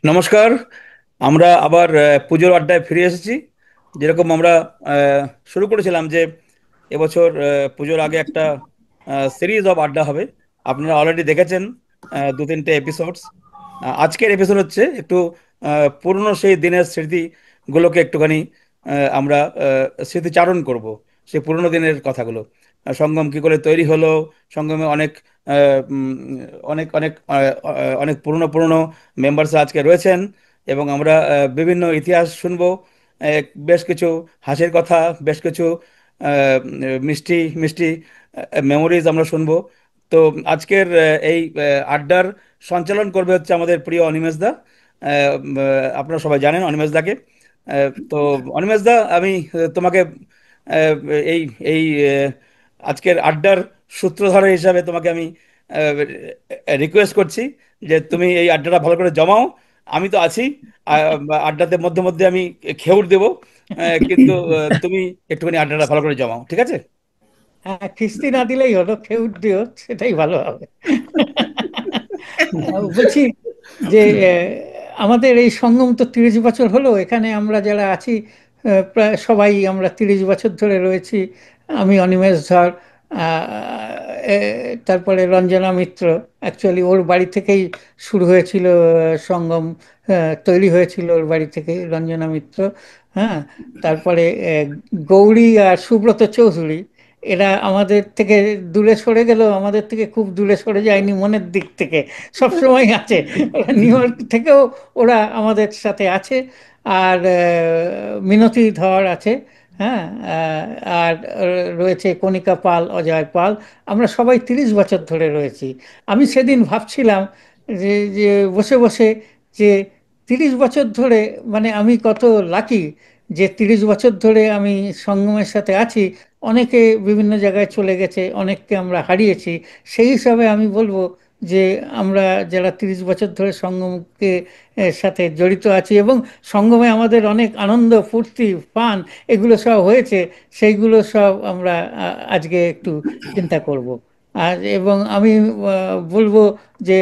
নমস্কার। আমরা আবার পুজোর আড্ডায় ফিরে এসেছি। যেরকম আমরা শুরু করেছিলাম যে এবছর পুজোর আগে একটা সিরিজ অফ আড্ডা হবে। আপনারা অলরেডি দেখেছেন দু তিনটে এপিসোডস। আজকের এপিসোড হচ্ছে একটু পুরনো সেই দিনের স্মৃতিগুলোকে একটুখানি আমরা স্মৃতিচারণ করব, সেই পুরনো দিনের কথাগুলো। সঙ্গম কি করে তৈরি হলো, সঙ্গমে অনেক অনেক অনেক অনেক পুরনো পুরনো মেম্বার্স আজকে রয়েছেন, এবং আমরা বিভিন্ন ইতিহাস শুনবো। বেশ কিছু হাসির কথা, বেশ কিছু মিষ্টি মিষ্টি মেমোরিজ আমরা শুনবো। তো আজকের এই আড্ডার সঞ্চালন করবে হচ্ছে আমাদের প্রিয় অনিমেষ দা। আপনারা সবাই জানেন অনিমেষ দাকে। তো অনিমেষ দা, আমি তোমাকে আহ, এই এই আজকের আড্ডার সূত্রধর হিসাবে তোমাকে আমি রিকোয়েস্ট করছি যে তুমি এই আড্ডাটা ভালো করে জমাও। আমি তো আছি, আড্ডাতে মধ্যে মধ্যে আমি খেউর দেবো, কিন্তু তুমি একটুখানি আড্ডাটা ভালো করে জমাও, ঠিক আছে? হ্যাঁ, খিস্তি না দিলেই হলো, খেউট দিও, সেটাই ভালো হবে। বলছি যে আমাদের এই সঙ্গম তো 30 বছর হলো, এখানে আমরা যারা আছি প্রায় সবাই আমরা 30 বছর ধরে রয়েছি। আমি অনিমেষ ধর, তারপরে রঞ্জনা মিত্র। অ্যাকচুয়ালি ওর বাড়ি থেকেই শুরু হয়েছিল সঙ্গম, তৈরি হয়েছিল ওর বাড়ি থেকে, রঞ্জনা মিত্র। হ্যাঁ, তারপরে গৌরী আর সুব্রত চৌধুরী, এরা আমাদের থেকে দূরে সরে গেল, আমাদের থেকে খুব দূরে সরে যায়নি মনের দিক থেকে, সব সময় আছে। ওরা নিউ ইয়র্ক থেকেও ওরা আমাদের সাথে আছে। আর মিনতি ধর আছে। হ্যাঁ, আর রয়েছে কণিকা পাল, অজয় পাল। আমরা সবাই 30 বছর ধরে রয়েছি। আমি সেদিন ভাবছিলাম যে বসে বসে, যে 30 বছর ধরে, মানে আমি কত লাকি যে 30 বছর ধরে আমি সঙ্গমের সাথে আছি। অনেকে বিভিন্ন জায়গায় চলে গেছে, অনেককে আমরা হারিয়েছি। সেই হিসাবে আমি বলবো যে আমরা যারা 30 বছর ধরে সঙ্গমকে সাথে জড়িত আছি, এবং সঙ্গমে আমাদের অনেক আনন্দ ফুর্তি ফান এগুলো সব হয়েছে, সেইগুলো সব আমরা আজকে একটু চিন্তা করব। আর এবং আমি বলবো যে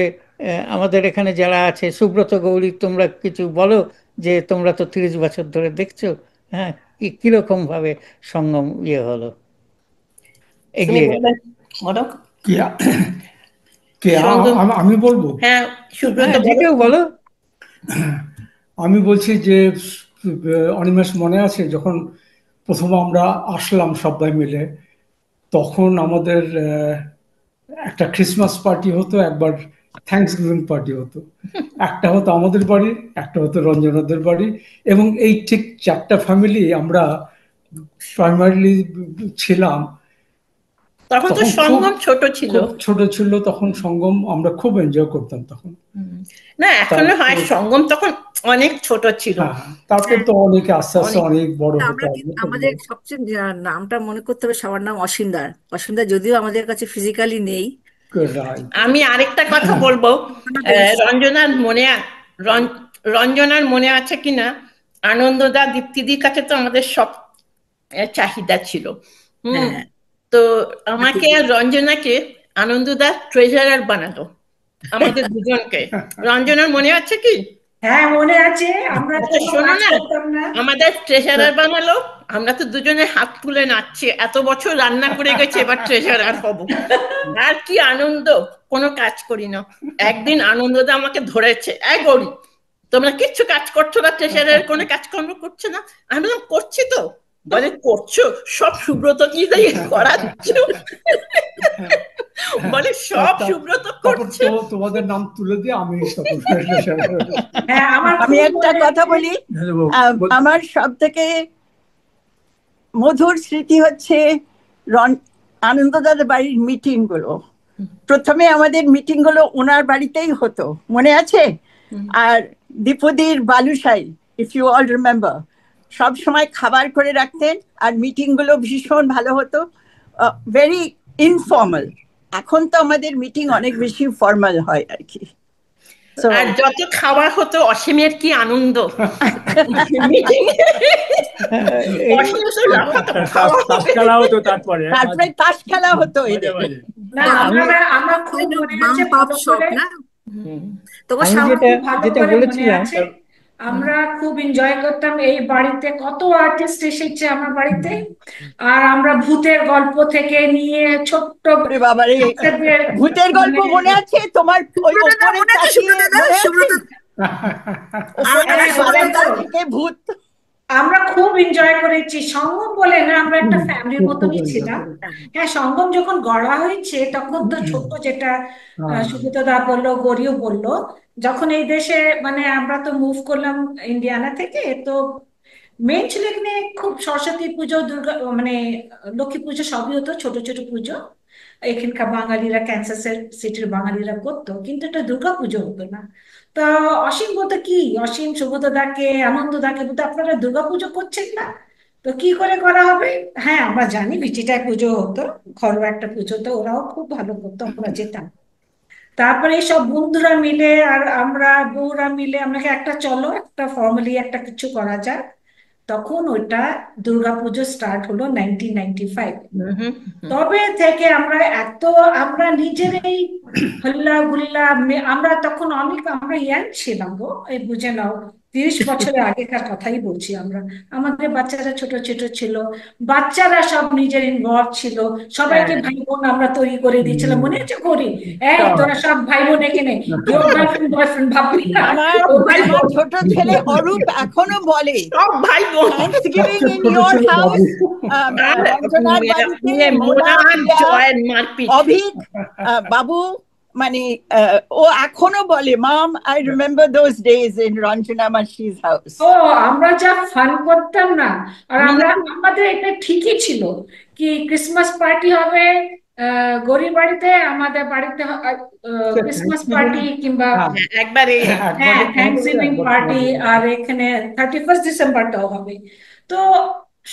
আমাদের এখানে যারা আছে, সুব্রত গৌরী, তোমরা কিছু বলো, যে তোমরা তো 30 বছর ধরে দেখছো। হ্যাঁ, কিরকম ভাবে সঙ্গম হলো, তুমি এগিয়ে গেল। বলবেন, বলো। কে কে সঙ্গম, আমি বলবো। হ্যাঁ, সুব্রত হ্যাঁ, যে বলো। কেউ বলো। আমি বলছি যে অনিমেষ মনে আছে যখন প্রথম আমরা আসলাম সবাই মিলে, তখন আমাদের একটা ক্রিসমাস পার্টি হতো, একবার থ্যাঙ্কস গিভিং পার্টি হতো। একটা হতো আমাদের বাড়ি, একটা হতো রঞ্জনাদের বাড়ি, এবং এই ঠিক চারটা ফ্যামিলি আমরা প্রাইমারিলি ছিলাম। তখন তো তখন খুব সঙ্গম ছোট ছিল। খুব ছোট ছিল তখন সঙ্গম, আমরা খুব এনজয় করতাম তখন। হুম। না, এখনো হয়, তারপর সঙ্গম তখন অনেক ছোট ছিল। হ্যাঁ, তারপর হ্যাঁ, তো অনেকে আস্তে আস্তে অনেক। অনেক বড় হতে আমরা হবে কিন্তু করলো। আমাদের সবচেয়ে নামটা মনে করতে হবে, সবার নাম অসীমদার। অসীমদার যদিও আমাদের কাছে ফিজিক্যালি নেই। রাইট। আমি আরেকটা কথা বলবো। বেশ। রঞ্জনার রঞ্জনার মনে আছে কিনা, আনন্দদা দীপ্তিদির কাছে তো আমাদের সব চাহিদা ছিল। হুম। হ্যাঁ, তো তা আমাকে ঠিকই। আর রঞ্জনাকে আনন্দদা ট্রেজারার বানালো, আমাদের দুজনকে। রঞ্জনার মনে আছে কি? হ্যাঁ, মনে আছে। আমরা আচ্ছা, কোনো শোনো কাজ না, করতাম না। আমাদের ট্রেজারার বানালো। আমরা তো দুজনে হাত তুলে নাচছি, এত বছর রান্না করে গেছে, এবার ট্রেজারার হব। আর কি আনন্দ! কোনো কাজ করি না। একদিন আনন্দদা আমাকে ধরেছে, এই গৌরী, তোমরা কিচ্ছু কাজ করছো না, ট্রেজারের কোনো কাজকর্ম করছো না। আমি বললাম, করছি তো। বলে, করছো? সব সুব্রত কি দিয়ে করাচ্ছ? বলে, সব সুব্রত তারপর করছে। তো তোমাদের নাম তুলে দিয়ে আমি তখন হ্যাঁ, আমার আমি খুব একটা মনে কথা আছে। বলি। আমার সব থেকে মধুর স্মৃতি হচ্ছে আনন্দদাদের বাড়ির মিটিং গুলো। প্রথমে আমাদের মিটিং গুলো ওনার বাড়িতেই হতো, মনে আছে? আর দ্বিপদীর balushahi, if you all remember, সব সময় খাবার করে রাখতেন, আর মিটিং গুলো ভীষণ ভালো হতো, ভেরি ইনফর্মাল। এখন তো আমাদের মিটিং অনেক বেশি ফর্মাল হয় আর কি। আর যত খাওয়া হতো, অসীমের কি আনন্দ! অসীম তো লাফাতো, খাওয়া তাস হবে। খেলা হতো, তারপরে তারপরে তাস খেলা হতো মাঝে এদের। মাঝে। না, আমি আমার খুব মনে আছে বাম্প আপ ভালো শপ করে। না, তোমার আমি সামনে যেটা ভালো যেটা করে মনে বলেছিলাম, আছে, আমরা খুব এনজয় করতাম এই বাড়িতে, কত আর্টিস্ট এসেছে আমার বাড়িতে। আর আমরা ভূতের গল্প থেকে নিয়ে ছোট্ট ওরে বাবারে, বাচ্চাদের ভূতের গল্প মানে মনে আছে তোমার? ওই সুব্রত দা ওপরে মনে আছে? তাকিয়ে সুব্রত দা, মনে আছে? সুব্রত ওপরে হ্যাঁ, বলেন বারান্দা তো। থেকে ভূত। আমরা খুব এনজয় করেছি সঙ্গম বলে না, আমরা একটা ফ্যামিলির খুব খুব মতনই এনজয় ছিলাম। করেছি। হ্যাঁ, সঙ্গম যখন গড়া হয়েছে তখন তো ছোট্ট, যেটা হ্যাঁ, সুব্রত দা বললো, গরিও বললো, যখন এই দেশে মানে আমরা তো মুভ করলাম ইন্ডিয়ানা থেকে, তো মেন ছিল এখানে খুব সরস্বতী পুজো, দুর্গা মানে লক্ষ্মী পুজো সবই হতো, ছোট ছোট পুজো এখানকার বাঙালিরা, ক্যান্সার সিটির বাঙালিরা করতো, কিন্তু এটা দুর্গা পুজো হতো না। তা অসীম বলতো কি, অসীম সুব্রত দাকে, আনন্দ দাকে বলতো, আপনারা দুর্গা পুজো করছেন না, তো কি করে করা হবে? হ্যাঁ, আমরা জানি বিচিটায় পুজো হতো, ঘরোয়া একটা পুজো, তো ওরাও খুব ভালো করতো, আমরা যেতাম। তারপরে সব বন্ধুরা মিলে আর আমরা বউরা মিলে আমরা একটা, চলো একটা ফর্মালি একটা কিছু করা যায়। তখন ওইটা দুর্গাপুজো স্টার্ট হলো 1995। তবে থেকে আমরা এত, আমরা নিজেরাই হল্লা গুল্লা, আমরা তখন অনেক, আমরা ইয়াং ছিলাম গো, এই বুঝে নাও 30 বছরের আগেকার কথাই বলছি আমরা। আমাদের বাচ্চারা ছোট ছোট ছিল, বাচ্চারা সব নিজের ইনভলভ ছিল, সবাইকে ভাই বোন আমরা তৈরি করে দিয়েছিলাম, মনে আছে করি? এই তোরা সব ভাই বোন এখানে, কেউ গার্লফ্রেন্ড বয়ফ্রেন্ড ভাববি না, আমার ও ভাই আমার বোন, ছোট ছেলে অরূপ এখনো বলে, সব ভাই বোন। থ্যাঙ্কসগিভিং ইন ছোট ইয়োর ছেলে হাউস, বাবু। রঞ্জনার বাড়িতে মোনা, মোনা প্রিয়া, জয়ের মারপিট। অভিক, বাবু, মানে ও এখনো বলে, mom I remember those days in Ranjana মাসি's হাউস। ও আমরা যা ফান করতাম না। আর আমরা, আমাদের এটা ঠিকই ছিল কি ক্রিসমাস পার্টি হবে গরিব বাড়িতে, আমাদের বাড়িতে ক্রিসমাস পার্টি কিংবা একবারে হ্যাঁ থ্যাঙ্কসগিভিং পার্টি, আর এখানে 31 ডিসেম্বরটাও হবে। তো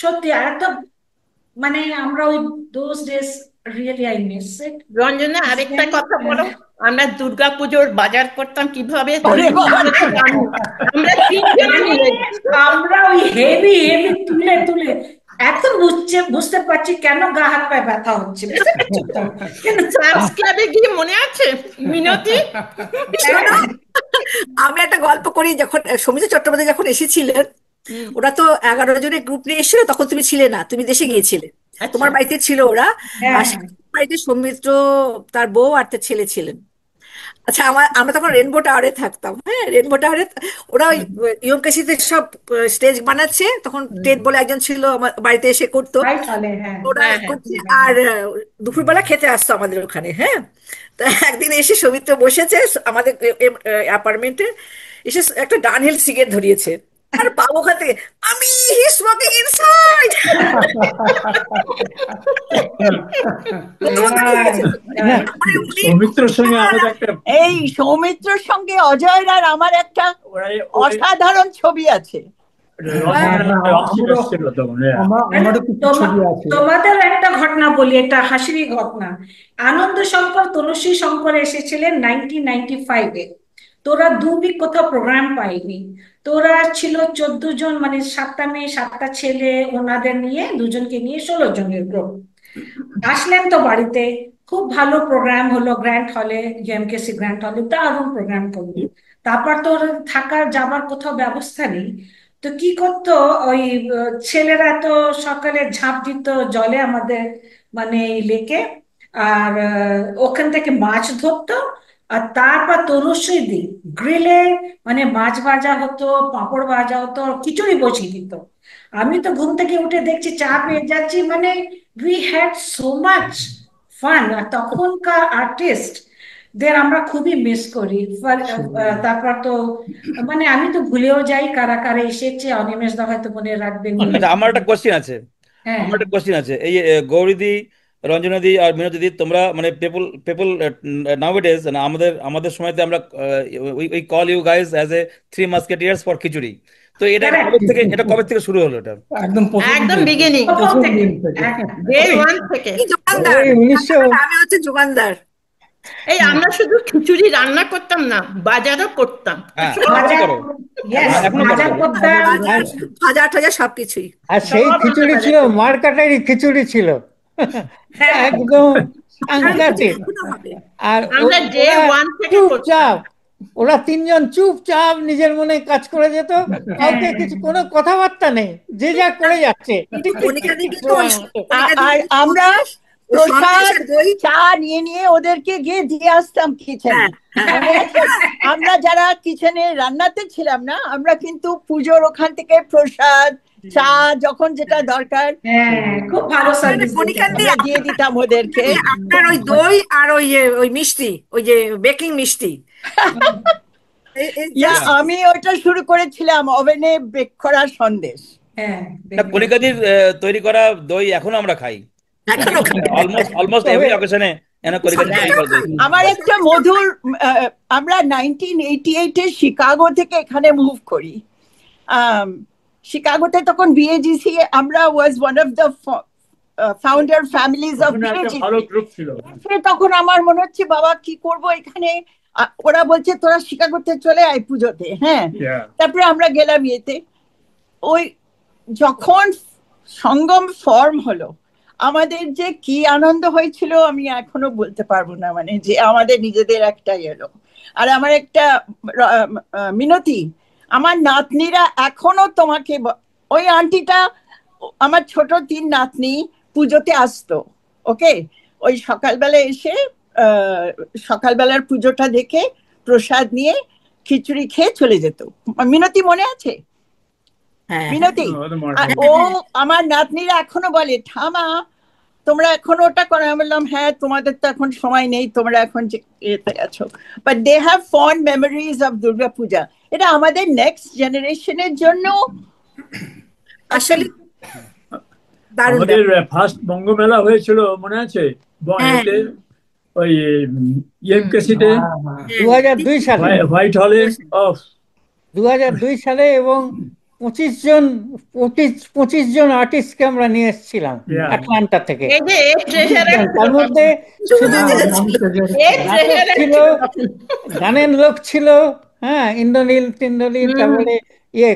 সত্যি এত, মানে আমরা ওই those days really I miss it. Ranjana আরেকটা কথা বলো, আমরা দুর্গাপুজোর বাজার করতাম কিভাবে? ওরে বাবা রে। আমরা তিনজনে মিলে। আমরা ওই হেভি হেভি তুলে তুলে এখন বুঝতে পারছি কেন গা হাত পায়ে ব্যথা হচ্ছে, বুঝতে পারছো তো? কেন সায়েন্স ক্লাবে গিয়ে মনে আছে মিনতি? শোনো, আমি একটা গল্প করি। যখন সৌমিত্র চট্টোপাধ্যায় যখন এসেছিলেন, ওরা তো 11 জনের গ্রুপ নিয়ে এসেছিল, তখন তুমি ছিলে না, তুমি দেশে গিয়েছিলে, তোমার বাড়িতে ছিল ওরা। আর হ্যাঁ, বাড়িতে সৌমিত্র, তার বউ আর তার ছেলে ছিলেন। আচ্ছা, আমরা তখন রেনবো টাওয়ারে থাকতাম। হ্যাঁ, রেনবো টাওয়ারে ওরা ওই ইউএমকেসিতে সব স্টেজ বানাচ্ছে, তখন টেড বলে একজন ছিল, আমার বাড়িতে এসে করতো, তাই চলে, হ্যাঁ। ওরা করছে। আর দুপুরবেলা খেতে আসতো আমাদের ওখানে। হ্যাঁ, তো একদিন এসে সৌমিত্র বসেছে আমাদের অ্যাপার্টমেন্টে, এসে একটা ডানহিল সিগারেট ধরিয়েছে, আর বাবু ওখান থেকে, আমি হি স্মোকিং ইনসাইড। সৌমিত্রর সঙ্গে আমাদের একটা এই সৌমিত্রর সঙ্গে অজয়ের আর আমার একটা অসাধারণ ছবি আছে। আমারও কিছু ছবি আছে। তোমাদের একটা ঘটনা বলি, এটা হাসির ঘটনা। আনন্দ শঙ্কর, তুলসী শঙ্কর এসেছিলেন 1995-এ। তোরা দুবিক কোথাও প্রোগ্রাম পাইনি, তোরা ছিল 14 জন, মানে 7টা মেয়ে 7টা ছেলে, ওনাদের নিয়ে দুজনকে নিয়ে 16 জনের গ্রুপ আসলেন তো বাড়িতে। খুব ভালো প্রোগ্রাম হলো গ্র্যান্ড হলে, ইউএমকেসি গ্র্যান্ড হলে, দারুণ প্রোগ্রাম করলো। তারপর তো ওর থাকার যাবার কোথাও ব্যবস্থা নেই, তো কি করতো ওই ছেলেরা তো সকালে ঝাঁপ দিত জলে আমাদের, মানে এই লেকে, আর ওখান থেকে মাছ ধরতো। আর তারপর তরুশ্রী দিন গ্রিলে মানে মাছ ভাজা হতো, পাঁপড় ভাজা হতো, খিচুড়ি বসিয়ে দিত। আমি তো ঘুম থেকে উঠে দেখছি চা পেয়ে যাচ্ছি, মানে we had so much fun. আর তখনকার আর্টিস্ট দের আমরা খুবই মিস করি। তারপর তো মানে আমি তো ভুলেও যাই কারা কারা এসেছে, অনিমেষ দা হয়তো মনে রাখবেন। আচ্ছা, আমার একটা কোশ্চেন আছে। হ্যাঁ, আমার একটা কোশ্চেন আছে। এই গৌরীদি, রঞ্জনাদি আর মিনতিদি, তোমরা মানে পিপল পিপল নাউএডেজ, আমাদের আমাদের সময়তে আমরা we call you guys as a three musketeers for khichdi. তো এটা কবে থেকে শুরু হলো এটা? একদম প্রথম একদম দিন, বিগিনিং, প্রথম প্রথম থেকে। দিন থেকে। ডে ওয়ান থেকে। কি যোগানদার, ওই 1900 আমি হচ্ছে যোগানদার। এই আমরা শুধু খিচুড়ি রান্না করতাম না, বাজারও করতাম। হ্যাঁ, ভাজা, করো। yes, এখনো ভাজা করো। করতাম। বাজার, ভাজা টাজা সবকিছুই। আর সেই সব খিচুড়ি আমরা ছিল বাজার করতাম। মারকাটারি খিচুড়ি ছিল, হ্যাঁ, একদম আর কিছু সাংঘাতিক। এখনো হবে। আর আমরা ডে ওরা ওয়ান থেকে করতাম। চুপচাপ ওরা তিনজন চুপচাপ নিজের মনে কাজ করে যেত, কাউকে কিছু, কোনো কথাবার্তা নেই, যে যা করে যাচ্ছে, টিক টিক টিক কণিকাদি টিক কিন্তু সময় মতো। আর আমরা ওই সন্দেশ প্রসাদ আর দই। চা নিয়ে নিয়ে ওদেরকে গিয়ে দিয়ে আসতাম কিচেনে। হ্যাঁ, মনে আছে? আমরা যারা কিচেনে রান্নাতে ছিলাম না, আমরা কিন্তু পুজোর ওখান থেকে প্রসাদ চা যখন যেটা দরকার হ্যাঁ, খুব ভালো সার্ভিস দিতেন। কণিকাদি আমরা দিয়ে দিতাম ওদেরকে। আপনার ওই দই আর ওই মিষ্টি, ওই যে বেকিং মিষ্টি, ইয়া, আমি ওটা শুরু করেছিলাম ওভেনে বেক করা সন্দেশ। হ্যাঁ, না, কণিকাদির তৈরি করা দই এখনো আমরা খাই, এখনো অলমোস্ট এভরি অকেশনে কণিকাদি তৈরি করা দই খাই। আমার একটা মধুর আমরা 1988-এ শিকাগো থেকে এখানে মুভ করি। শিকাগোতে তখন বিএজিসি, আমরা was one of the founder families of BAGC. তখন আমার মনে হচ্ছে বাবা কি করব এখানে। ওরা বলছে তোরা শিকাগোতে চলে আয় পুজোতে। হ্যাঁ, তারপরে আমরা গেলাম ইয়েতে। ওই যখন সঙ্গম ফর্ম হলো, আমাদের যে কি আনন্দ হয়েছিল আমি এখনো বলতে পারবো না, মানে যে আমাদের নিজেদের একটা এলো। আর আমার একটা মিনতি, আমার নাতনিরা এখনো তোমাকে ওই আন্টিটা, আমার ছোট 3 নাতনি পুজোতে আসতো। ওকে, ওই সকালবেলা এসে সকালবেলার পুজোটা দেখে প্রসাদ নিয়ে খিচুড়ি খেয়ে চলে যেত। মিনতি মনে আছে? মিনতি, ও আমার নাতনিরা এখনো বলে ঠামা তোমরা এখনো ওটা করো। আমি বললাম হ্যাঁ, তোমাদের তো এখন সময় নেই, তোমরা এখন এতে আছো, but they have fond memories of Durga Puja. এটা আমাদের নেক্সট জেনারেশনের জন্য আসলে দারুণ আমাদের ফার্স্ট বঙ্গমেলা হয়েছিল মনে আছে? এতে ওই ইএমকেসিতে 2002 সালে, হোয়াইট হলে। 2002 সালে, এবং 25 জন আর্টিস্টকে আমরা নিয়ে এসেছিলাম আটলান্টা থেকে। এই যে তার মধ্যে শুধু নাটক ছিল, গানের লোক ছিল, হ্যাঁ, ইন্দ্রনীল টিন্দ্রনীল, তারপরে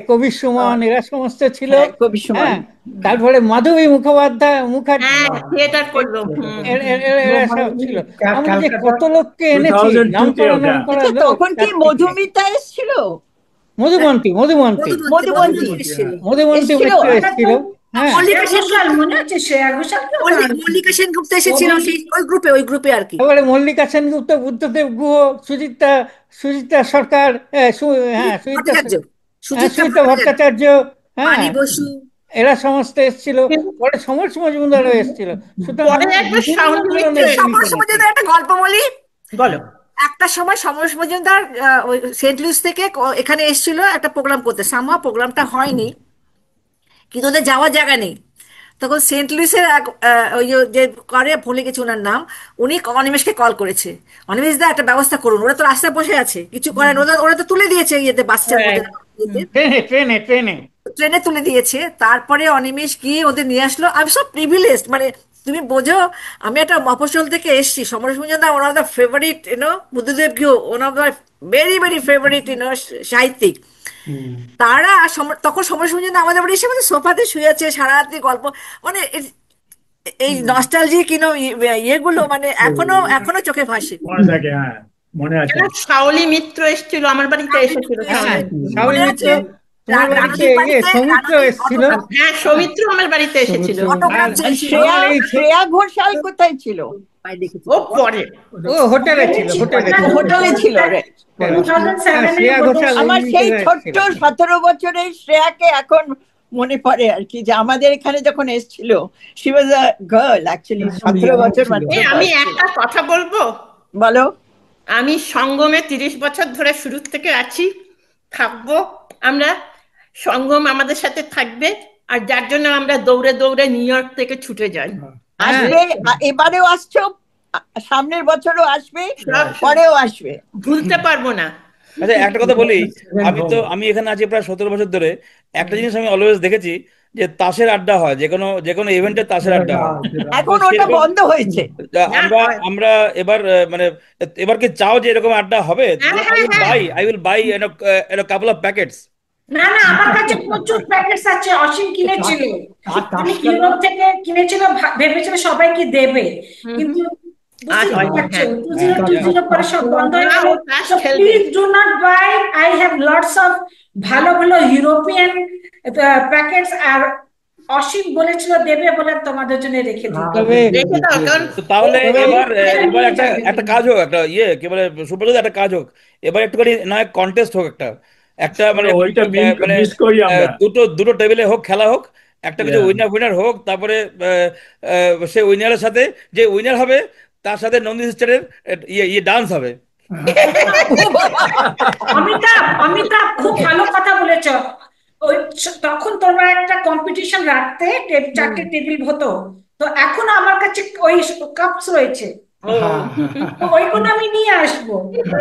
কবি সুমন, এরা সমস্ত ছিল। কবি সুমন, হ্যাঁ, তারপরে মাধবী মুখার্জি, থিয়েটার করলো। এরা সব ছিল। আমরা যে কত লোককে এনেছি, নাম করা লোক। তখন কি মধুমিতা এসেছিল? মধুবন্তী এসেছিল। হ্যাঁ, মনে হচ্ছে শ্রেয়া ঘোষাল, মল্লিকা সেনগুপ্ত এসেছিল ওই গ্রুপে আর কি। তারপরে মল্লিকা সেনগুপ্ত, বুদ্ধদেব গুহ, সুজিতা সরকার, সুজিতা ভট্টাচার্য, হ্যাঁ, এরা সমস্ত এসেছিল। পরে সমর মজুমদারও এসেছিল। সুতরাং একটা গল্প বলি। বলো। একটা সময় সমর মজুমদার সেন্ট লুইস থেকে এখানে এসেছিল একটা প্রোগ্রাম করতে। সামা প্রোগ্রামটা হয়নি, কিন্তু ওদের যাওয়ার জায়গা নেই। তখন সেন্ট লুইসের ওই যে করে, ভুলে গেছি ওনার নাম, উনি অনিমেষকে কল করেছে, অনিমেষ দা একটা ব্যবস্থা করুন, ওরা তো রাস্তায় বসে আছে, কিছু করেন। ওরা তো তুলে দিয়েছে ইয়েতে, বাসের মধ্যে ট্রেনে তুলে দিয়েছে। তারপরে অনিমেষ গিয়ে ওদের নিয়ে আসলো। আমি সব প্রিভিলেজড, মানে তুমি বোঝো, আমি একটা মফস্বল থেকে এসেছি। Samaresh Majumdar one of the favourite, Buddhadeb Guha one of the very very favourite সাহিত্যিক। তারা তখন সমরেশ মজুমদার আমাদের বাড়ি এসে আমাদের সোফাতে শুয়ে আছে, সারা রাত্রি গল্প, মানে এই নস্টালজিক ইয়েগুলো মানে এখনো চোখে ভাসে। মনে আছে শাওলি মিত্র এসেছিল আমার বাড়িতে, এসেছিল। সৌমিত্র আমার বাড়িতে এসেছিল। শ্রেয়া ঘোষাল কোথায় ছিল? ও পরে হোটেলে ছিল। আমার সেই ছোট্ট 17 বছরের শ্রেয়াকে এখন মনে পড়ে আর কি, যে আমাদের এখানে যখন এসেছিল, she was a girl actually, 17 বছর মাত্র। আমি একটা কথা বলবো? বলো। আমি সঙ্গমে 30 বছর ধরে শুরু থেকে আছি, থাকবো। আমরা সঙ্গম আমাদের সাথে থাকবে, আর যার জন্য আমরা দৌড়ে দৌড়ে নিউ ইয়র্ক থেকে ছুটে যাই। আসবে, এবারেও আসছো, সামনের বছরও আসবে, পরেও আসবে, ভুলতে পারবো না। আচ্ছা, একটা কথা বলি, আমি এখানে আছি প্রায় 17 বছর ধরে। একটা জিনিস আমি অলওয়েজ দেখেছি, যে তাসের আড্ডা হয়, যে কোনো ইভেন্টে তাসের আড্ডা হয়। এখন ওটা বন্ধ হয়েছে। আমরা এবার কি চাও যে এরকম আড্ডা হবে? I will buy couple of packets. না, আমার কাছে প্রচুর প্যাকেটস আছে। অসীম কিনেছিল, ইউরোপ থেকে কিনেছিল, ভেবেছিল সবাইকে দেবে, কিন্তু বুঝতেই তো হয় না, পারছো, হ্যাঁ। 2020 পরে সব বন্ধ হয়ে গেল। ও তাস So খেলবে। please do not buy. I have lots of ভালো ভালো ইউরোপিয়ান প্যাকেটস, আর অসীম বলেছিল দেবে বলে তোমাদের জন্য রেখে দিই। তবে রেখে দাও, কারণ তো তাহলে এবার এবার এটা এবার নিয়ে একটা যাবে একটা তুমি। কাজ হোক, একটা কি বলে সুব্রত, একটা কাজ হোক এবার, একটুখানি না কন্টেস্ট হোক একটা, একটা মানে ওইটা মানে মিস করি আমরা। দুটো দুটো টেবিলে হোক, খেলা হোক, একটা কিছু Yeah. উইনার হোক, তারপরে সে উইনারের সাথে যে উইনার হবে তার সাথে নন্দী সিস্টারের ইয়ে ডান্স হবে। অমিতাভ, অমিতাভ খুব ভালো কথা বলেছ। ওই তখন তোমরা একটা কম্পিটিশন রাখতে, চারটে টেবিল হতো, তো এখন আমার কাছে ওই কাপস রয়েছে, তো ওইগুলো আমি নিয়ে আসবো,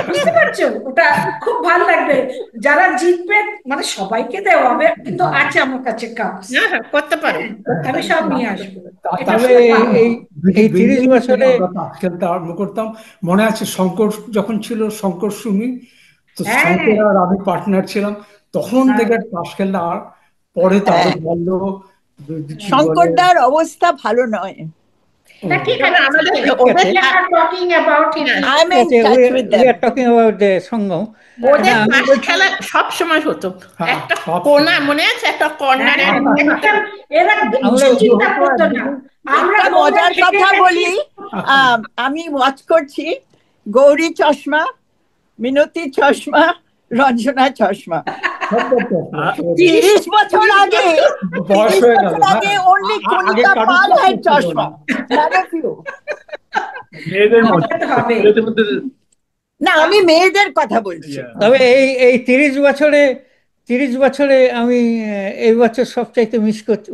বুঝতে পারছো? ওটা খুব ভালো লাগবে। যারা জিতবে মানে সবাইকে দেওয়া হবে, কিন্তু আছে আমার কাছে কাপস, হ্যাঁ হ্যাঁ, করতে পারো। আমি সব নিয়ে আসবো। এটা তবে খুব ভালো। এই এই 30 বছরে আমরা তাস খেলতে আরম্ভ করতাম, মনে আছে শঙ্কর যখন ছিল, শঙ্কর সুমি, তো হ্যাঁ শঙ্কর আর আমি পার্টনার ছিলাম, তখন থেকে তাস খেলতে। আর পরে তারও বললো কি বলে, শঙ্করদার অবস্থা ভালো নয়। না, ঠিক কারণ আছে, আমাদের ওদের talking about it. I am in touch with we them. are talking about the সঙ্গম। ওদের আমি তাস বলছি- খেলা সব সময় হতো, হ্যাঁ, একটা সব কোনা মনে আছে, একটা কর্নারে এরা আমরা চিন্তা করতো না। আমরা একটা মজার কথা বলি, আমি ওয়াচ করছি গৌরী চশমা, মিনতি চশমা, রঞ্জনা চশমা। 30 বছর আগে, বয়স 30 হয়ে গেল, বছর আগে হ্যাঁ। only আগে কণিকা কারোর পাল চশমা had ছিল চশমা, না। none of you. মেয়েদের মধ্যে আমাকে তো হবে। ছেলেদের মধ্যে না, আমি মেয়েদের কথা বলছি। Yeah. তবে এই 30 বছরে আমি এই বছর সবচাইতে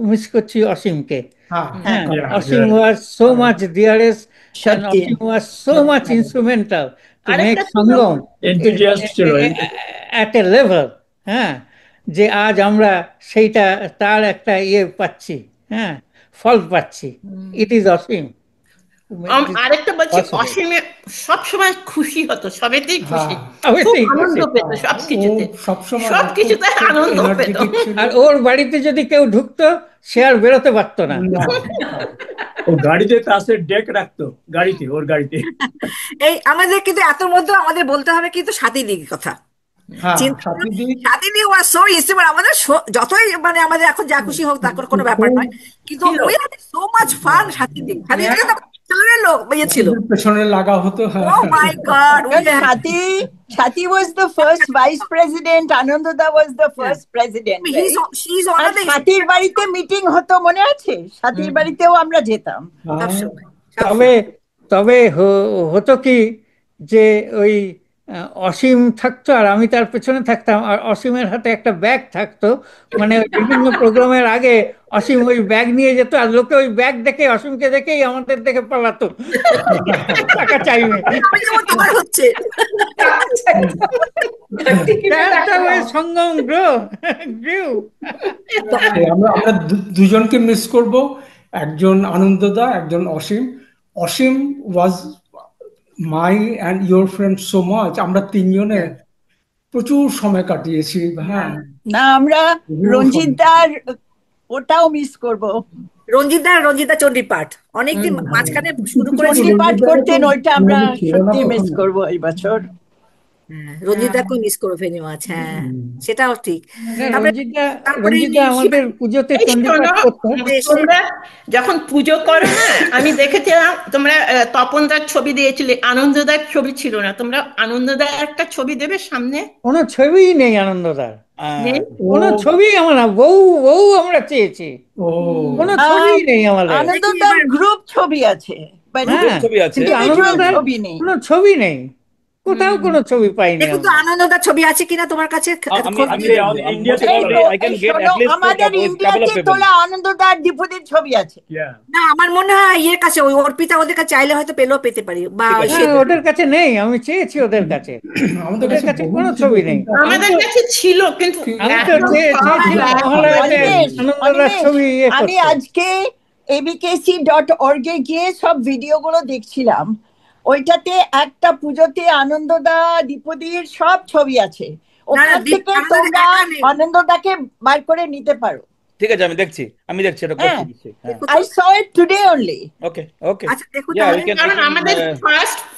মিস করছি অসীমকে। হ্যাঁ, হ্যাঁ, Yeah, Asim yeah. was so much dearest, and সত্যি। অসীম was so much instrumental to make আরেকটা ছিল, সঙ্গম Enthusiast ছিল। at a level, হ্যাঁ, যে আজ আমরা সেইটা তার একটা পাচ্ছি, হ্যাঁ, ফল পাচ্ছি। ইট ইজ অসীম। আরেকটা বলছি, Possible. অসীমে সবসময় খুশি হতো, সবেতেই খুশি, হ্যাঁ, খুব সবেতেই আনন্দ খুশি। পেত সব কিছুতে, ও সবসময় সব কিছুতে খুব আনন্দ পেত। energetic ছিল। আর ওর বাড়িতে যদি কেউ ঢুকতো সে আর বেরোতে পারতো না। না, ও গাড়িতে তাসের ডেক রাখতো, গাড়িতে, ওর গাড়িতে। এই আমাদের কিন্তু এতর মধ্যে আমাদের বলতে হবে কিন্তু স্বাতীদির কথা। হ্যাঁ, চিন্তা করুন, সাথীদি স্বাতীদি ওয়াজ সো ইনস্টিমেট। আমাদের যতই মানে আমাদের এখন যা খুশি হোক তার কোনো ব্যাপার নয়, কিন্তু we had so much fun. স্বাতীদি তো ছেলের লোক ছিল। পেছনে লাগা হতো। হ্যাঁ, oh my god, Swati was the first vice president, Anandada was the first president, right? She is one আর অফ দ্য স্বাতীর বাড়িতে মিটিং হতো, মনে আছে? স্বাতীর বাড়িতেও আমরা যেতাম। তবে তবে হতো কি যে ওই অসীম থাকতো আর আমি তার পেছনে থাকতাম, আর অসীমের হাতে একটা ব্যাগ থাকতো, মানে বিভিন্ন প্রোগ্রামের আগে অসীম ওই ব্যাগ নিয়ে যেত, আর লোকে ওই ব্যাগ দেখে, অসীমকে দেখেই আমাদের দেখে পালাতো টাকা চাইবে। তোমার হচ্ছে সঙ্গম গ্রো। আমরা দুজনকে মিস করব, একজন আনন্দদা, একজন Asim. Asim was my and your friend so much. আমরা তিনজনে প্রচুর সময় কাটিয়েছি। হ্যাঁ, না, আমরা রঞ্জিতদার ওটাও মিস করব। রঞ্জিতা চণ্ডীপাঠ অনেকদিন মাঝখানে শুরু করেছিল, চণ্ডীপাঠ করতেন, ওইটা আমরা সত্যি মিস করব এই বছর। রঞ্জিতাকে মিস করে ফেলি মাছ। হ্যাঁ, সেটাও ঠিক। রঞ্জিতা আমাদের পুজোতে এই চণ্ডীপাঠ শোনো, করতো। তোমরা যখন পুজো করো না, আমি দেখেছিলাম তোমরা তপনদার ছবি দিয়েছিলে, আনন্দদার ছবি ছিল না। তোমরা আনন্দদার একটা ছবি দেবে সামনে। কোনো ছবিই নেই আনন্দদার, নেই? কোনো ছবি আমরা বউ আমরা চেয়েছি, ও কোনো ছবিই নেই আমাদের। আনন্দদার গ্রুপ ছবি আছে, but হ্যাঁ, ছবি আছে, কিন্তু individual আনন্দদার ছবি নেই। কোনো ছবি নেই, কোথাও কোনো ছবি পাইনি দেখুন তো আমরা। আনন্দদার ছবি আছে কিনা তোমার কাছে। ইন্ডিয়াতে I can get at শোনো, least আমাদের couple of ইন্ডিয়াতে people. তোলা আনন্দদার দীপুদের ছবি আছে। Yeah. না, আমার মনে হয় ইয়ের কাছে, ওই অর্পিতা ওদের কাছে চাইলে হয়তো পেলেও পেতে পারি, বা ঠিক আছে। হ্যাঁ, ওদের কাছে নেই, আমি চেয়েছি ওদের কাছে, আমাদের ওদের কাছে বহু কোনো ছিল, ছবি নেই। কিন্তু আমাদের কাছে ছিল, কিন্তু আমি তো একদম চেয়েছিলাম মহালয়াতে অনিমেষ, আনন্দদার ছবি আমি করতে। আজকে abkc.org এ গিয়ে সব ভিডিওগুলো দেখছিলাম, ওইটাতে একটা পুজোতে আনন্দদা দীপদির সব ছবি আছে। ওখান থেকে আনন্দদার তোমরা একা নেই। আনন্দদাকে বার করে নিতে পারো। ঠিক আছে, আমি দেখছি এটা করছি হ্যাঁ, নিশ্চয়ই। হ্যাঁ, I saw it today only. ওকে ওকে, আচ্ছা দেখুন ইয়া তাহলে। কারণ আমাদের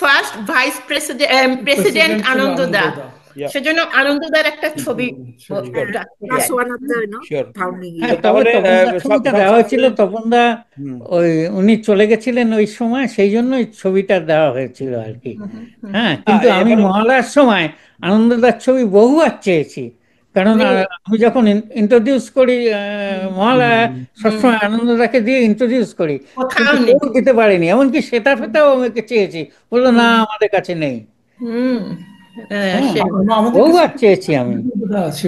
ফার্স্ট ভাইস প্রেসিডেন্ট প্রেসিডেন্ট ছিল আনন্দদা, আনন্দদা। ইয়া সেজন্য আনন্দদার একটা ছবি ছবি। রাখতে প্লাস চাই। One of the sure. Founding হ্যাঁ, তবে তাহলে তপনদার ছবিটা দেওয়া হয়েছিল, তপনদা হুম, ওই উনি চলে গেছিলেন ওই সময়, সেই জন্য ওই ছবিটা দেওয়া হয়েছিল আর কি। হ্যাঁ, কিন্তু আমি এবারে মহালয়ার সময় আনন্দদার ছবি বহুবার চেয়েছি, কারণ আমি যখন ইন্ট্রোডিউস করি মহালয়া, সবসময় আনন্দদাকে দিয়ে ইন্ট্রোডিউস করি, কোথাও কিন্তু নেই। কেউ দিতে পারেনি, এমনকি সেটা ফেটাও আমাকে চেয়েছি, বললো না আমাদের কাছে নেই। হুম, হ্যাঁ, সেই আমাদের কাছে বহুবার চেয়েছি আমি। আনন্দদা আছে।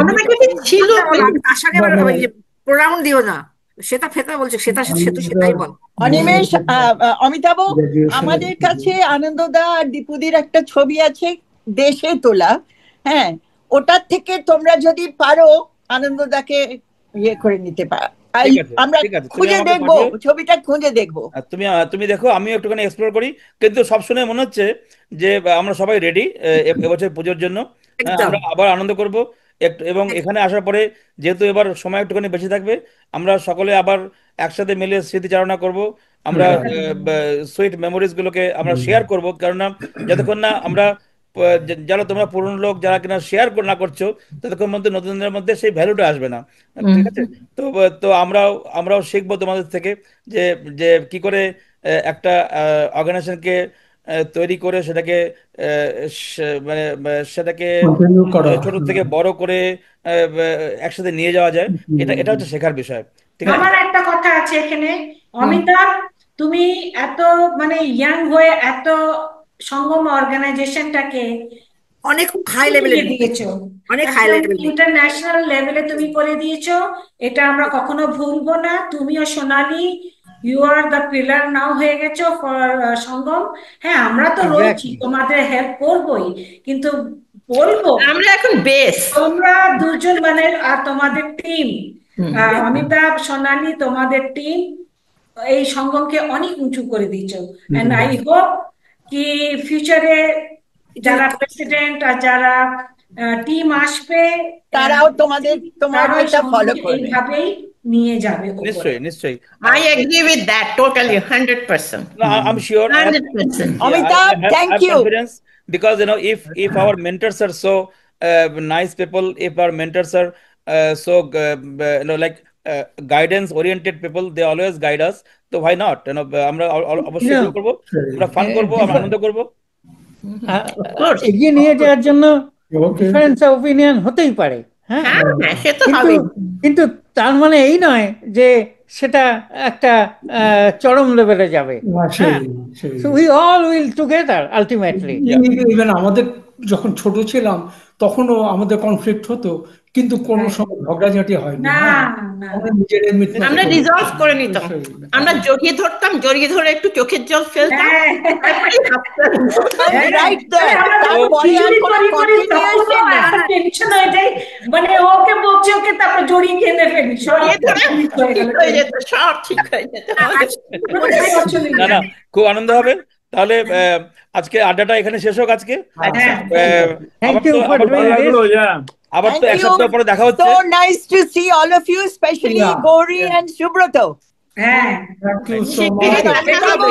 আমাদের কাছে ছিল কিন্তু তার সঙ্গে আবার ওই প্রোনাউন দিও না, শ্বেতা ফেতা বলছে, শ্বেতা সে তো সেটাই বল। অনিমেষ, অমিতাভ, Graduation আমাদের কাছে আনন্দদা আর দীপুদির একটা ছবি আছে দেশে তোলা। হ্যাঁ, ওটার থেকে তোমরা যদি পারো আনন্দদাকে ইয়ে করে নিতে পারো। ঠিক আছে আমরা ঠিক আছে, তুমি খুঁজে আমাকে দেখবো, পাঠিও। ছবিটা খুঁজে দেখবো। আর তুমি দেখো, আমিও একটুখানি এক্সপ্লোর করি, কিন্তু সব শুনে মনে হচ্ছে যে আমরা সবাই রেডি এবছর পুজোর জন্য। হ্যাঁ, একদম আমরা আবার আনন্দ করব একটু, এবং এখানে আসার পরে যেহেতু এবার সময় একটুখানি বেশি থাকবে, আমরা সকলে আবার একসাথে মিলে স্মৃতিচারণা করব। আমরা সুইট মেমোরিজ গুলোকে আমরা শেয়ার করব, কেননা যতক্ষণ না আমরা যারা তোমরা পুরনো লোক যারা কিনা শেয়ার না করছো, ততক্ষণ মধ্যে নতুনদের মধ্যে সেই ভ্যালুটা আসবে না। ঠিক আছে? তো তো আমরাও শিখবো তোমাদের থেকে যে যে কি করে একটা অর্গানাইজেশনকে তৈরি করে সেটাকে মানে সেটাকে কন্টিনিউ করা। ছোট থেকে বড় করে একসাথে নিয়ে যাওয়া যায়। এটা হচ্ছে শেখার বিষয়। ঠিক আছে? আমার একটা কথা আছে এখানে, অমিতাভ, তুমি এত মানে ইয়াং হয়ে এত সঙ্গম অর্গানাইজেশনটাকে অনেক হাই লেভেলে নিয়ে দিয়েছো, অনেক হাই একদম লেভেলে। ইন্টারন্যাশনাল লেভেলে তুমি করে দিয়েছো। এটা আমরা কখনো ভুলবো না। তুমিও সোনালি, ইউ আর দ্য পিলার নাও হয়ে গেছো ফর সঙ্গম। হ্যাঁ, আমরা তো রয়েছি, Exactly. তোমাদের হেল্প করবোই, কিন্তু বলবো আমরা এখন বেস। তোমরা দুজন মানে আর তোমাদের টিম, অমিতাভ, সোনালি, তোমাদের টিম এই সঙ্গমকে অনেক উঁচু করে দিয়েছো। এন্ড আই হোপ কি ফিউচারে যারা প্রেসিডেন্ট আর যারা টিম আসবে, তারাও তোমার তারাও এই এটা ফলো সঙ্গমকে করবে। এইভাবেই নিয়ে যাবে উপরে। নিশ্চয়ই নিশ্চয়ই। I agree with that totally, 100%. No, I'm sure. 100%. Amitav, thank I have you. confidence, because if our mentors are so nice people, if our mentors are so like guidance oriented people, they always guide us. So why not? আমরা অবশ্যই Yeah. শুরু করবো, আমরা fun করবো, আমরা আনন্দ করবো। এগিয়ে নিয়ে যাওয়ার জন্য Okay. ডিফারেন্স অফ ওপিনিয়ন হতেই পারে, হ্যাঁ, হ্যাঁ, সে তো কিন্তু হবেই। কিন্তু তার মানে এই নয় যে সেটা একটা চরম লেভেলে যাবে। হ্যাঁ, so we all will together ultimately. Even আমাদের যখন ছোট ছিলাম তখনও আমাদের কনফ্লিক্ট হতো, কিন্তু কোনো সময় ঝগড়াঝাটি হয়নি। না, হ্যাঁ, না, আমরা নিজেদের মিটমাট আমরা করে রিজলভ করে নিতাম, অবশ্যই। আমরা জড়িয়ে ধরতাম, জড়িয়ে ধরে একটু চোখের জল ফেলতাম, হ্যাঁ। তারপরেই হাসতাম। Right there. তারপরে আর কোনো continuation না। টেনশন হয়ে যায়, মানে ওকে বলছে ওকে, তারপর জড়িয়ে কেঁদে ফেলি, জড়িয়ে ধরে ঠিক হয়ে যেত, সব ঠিক হয়ে যেত। না না, খুব আনন্দ হবে। তাহলে আজকে আড্ডাটা এখানে শেষ হোক আজকে। থ্যাংক ইউ ফর আবার ডুইং দিস। আবার তো Thank এক you. সপ্তাহ পরে দেখা হচ্ছে। So nice to see all of you, especially Yeah. Gauri and Subroto. হ্যাঁ, Thank you so শিগগিরই much. দেখা হবে।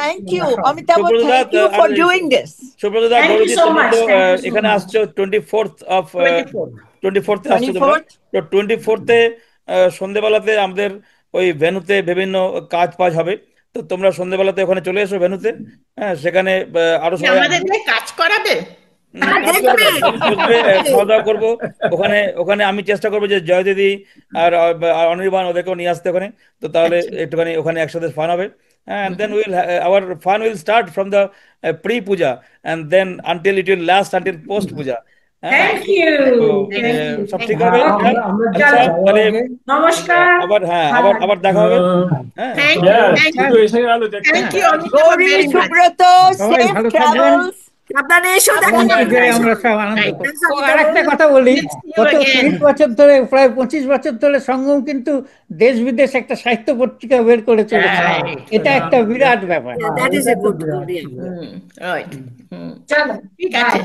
Thank you, Amitabh. Subrata, Thank you for doing this. সুব্রতদা, Thank you গৌরীজি, so তোমরা much, তো thank you so এখানে much. আসছো 24th আসছো তোমরা। 24th? তো 24th সন্ধেবেলাতে আমাদের ওই ভেন্যুতে বিভিন্ন কাজ হবে। তো তোমরা সন্ধেবেলাতে ওখানে চলে এসো ভেন্যুতে। হ্যাঁ, সেখানে আরো সবাই আমাদের দিয়ে কাজ করাবে। কাজ করবে না, বসবে, খাওয়া দাওয়া করবো ওখানে। ওখানে আমি চেষ্টা করবো যে জয় দিদি আর অনির্বাণ ওদেরকেও নিয়ে আসতে ওখানে। তো তাহলে একটুখানি ওখানে একসাথে ফান হবে। And then our fun will start from the pre-puja, and then until it will last until post-puja. Thank you, সব ঠিক হবে। আচ্ছা, তাহলে নমস্কার। আবার দেখা হবে। হ্যাঁ, থ্যাংক ইউ, Gauri, Subroto, সবাই safe ভালো থাকবেন। travels. সাবধানে এসো, দেখা আপনার হবে। পুজোয় আমরা সব আনন্দ Right. করব। আর একটা কথা বলি, গত again. 30 বছর ধরে, প্রায় 25 বছর ধরে সঙ্গম কিন্তু দেশ বিদেশ একটা সাহিত্য পত্রিকা বের করে চলেছে। এটা একটা বিরাট ব্যাপার। That is a good, yeah. Right. চলো, ঠিক আছে।